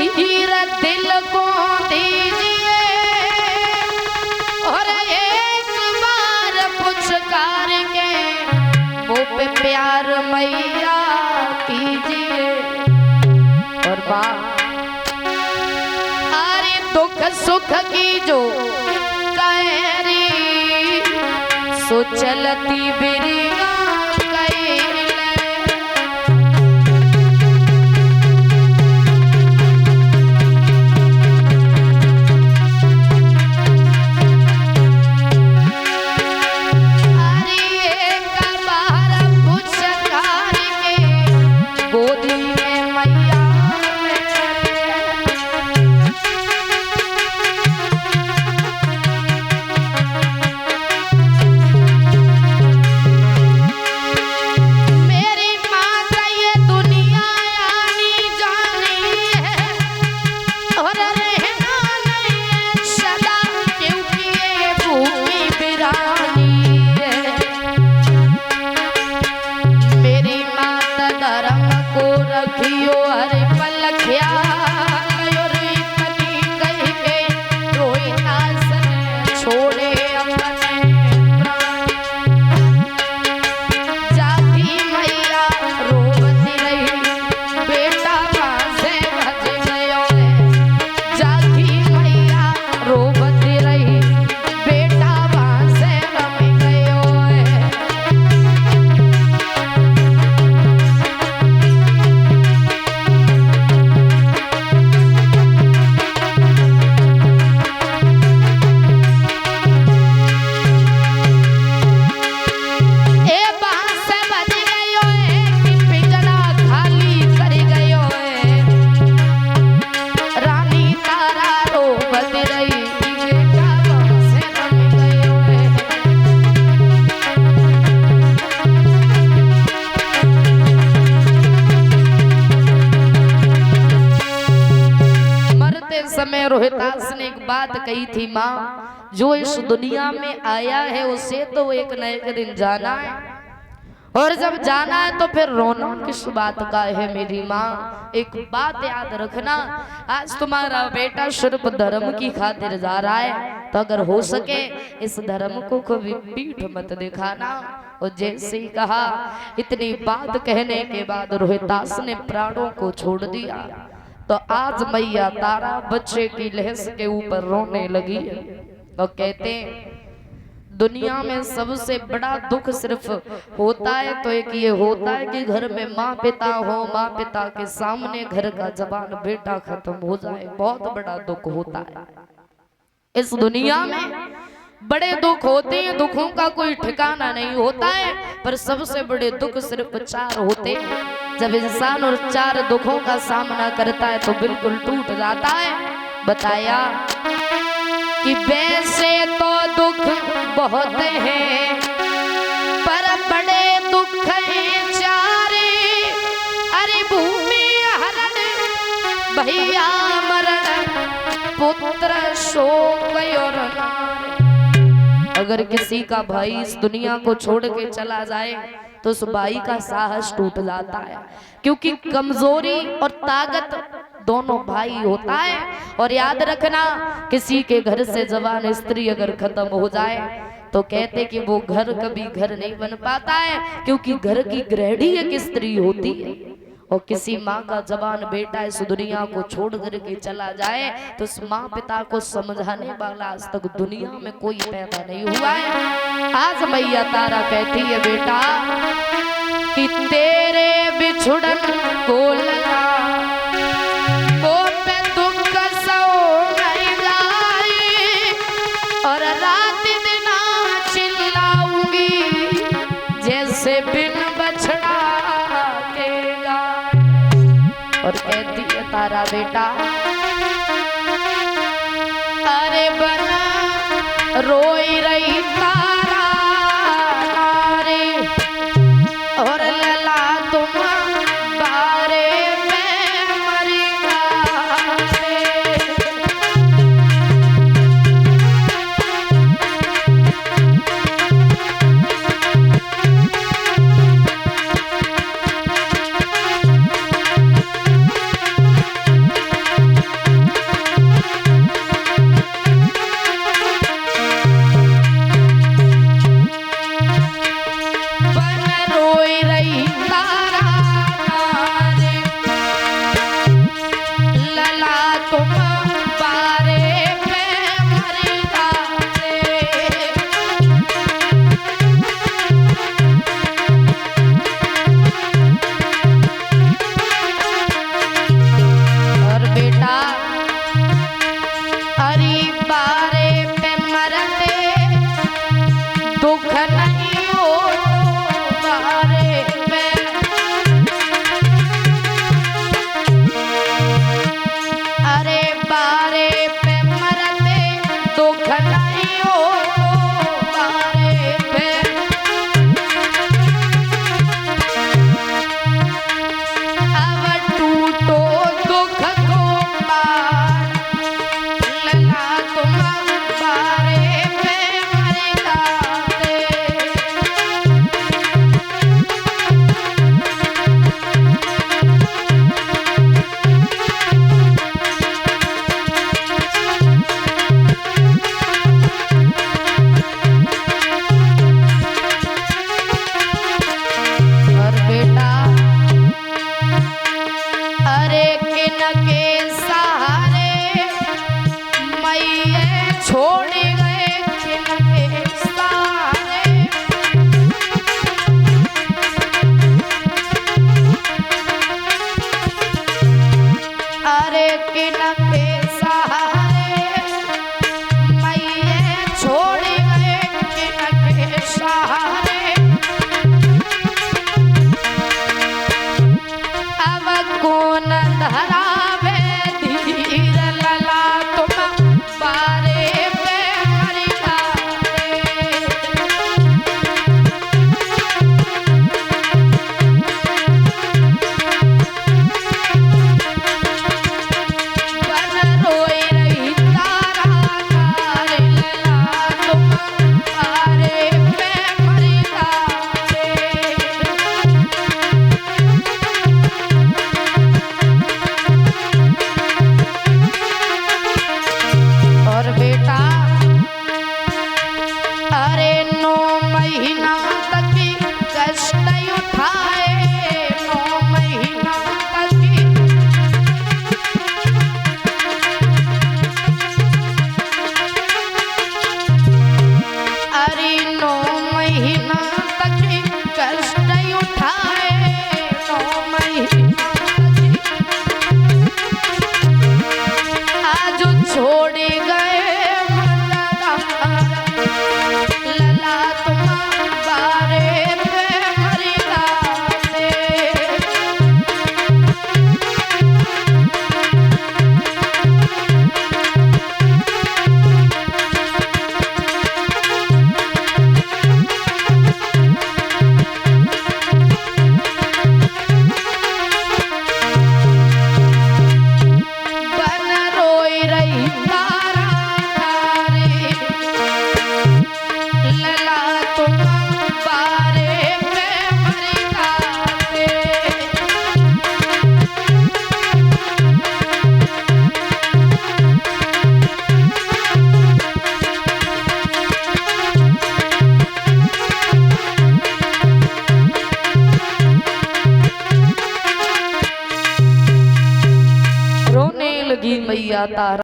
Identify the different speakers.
Speaker 1: धीरे दिल को दीजिए और एक बार पुचकार के वो पे प्यार मैया कीजिए। और बात अरे दुख सुख की जो कहरी सो चलती बिरिया समय रोहितास ने एक बात कही थी, माँ जो इस दुनिया में आया है उसे तो एक न एक दिन जाना है, और जब जाना है तो फिर रोना किस बात का है। मेरी माँ एक बात याद रखना, आज तुम्हारा बेटा सिर्फ धर्म की खातिर जा रहा है, तो अगर हो सके इस धर्म को कभी पीठ मत दिखाना। और जैसे ही कहा, इतनी बात कहने के बाद रोहितास ने प्राणों को छोड़ दिया। तो आज मैया तारा बच्चे की लहस के ऊपर रोने लगी और कहते दुनिया में सबसे बड़ा दुख सिर्फ होता है तो एक ये होता है कि घर में माँ पिता हो, माँ पिता के सामने घर का जवान बेटा खत्म हो जाए, बहुत बड़ा दुख होता है। इस दुनिया में बड़े दुख होते हैं, दुखों का कोई ठिकाना नहीं होता है, पर सबसे बड़े दुख सिर्फ 4 होते हैं। जब इंसान और 4 दुखों का सामना करता है तो बिल्कुल टूट जाता है। बताया कि वैसे तो दुख बहुत हैं, पर बड़े दुख हैं 4। अरे भूमि हरण, भैया मरण, पुत्र शोक और अगर किसी का भाई इस दुनिया को छोड़ के चला जाए तो उस भाई का साहस टूट जाता है, क्योंकि कमजोरी और ताकत दोनों भाई होता है। और याद रखना, किसी के घर से जवान स्त्री अगर खत्म हो जाए तो कहते कि वो घर कभी घर नहीं बन पाता है, क्योंकि घर की गृहिणी एक स्त्री होती है। और किसी माँ का जवान बेटा इस दुनिया को छोड़ करके चला जाए तो उस माँ पिता को समझाने वाला आज तक दुनिया में कोई पैदा नहीं हुआ है। आज मैया तारा कहती है बेटा कि तेरे बिछुड़न को लगा वो पे दुख सो नहीं जाए, और रात दिन चिल्लाऊंगी जैसे बिन बछड़ा के गाए। और कहती है तारा बेटा अरे बना रोई रही तारा नारे, और लला तुम बारे में मरी गाए। तारे किनके सहारे मैये छोड़ गए किनके सहारे। अब कौन धरावे धीर लला तुम बारे पे हरिकारे। बन रोई रही तारा कारी लला तुम बारे पे हरिकारे। और बेटा अरे 9 महीना तक की कष्ट उठाए 9 महीना तक की। अरे 9 महीना तक की कष्ट उठाए 9 महीना तक की। आज छोड़ गए लला तुम बारे पे हरिकारे। बन रोई रही तारा कारी लला तुम बारे पे हरिकारे। रोने लगी मैया तारा।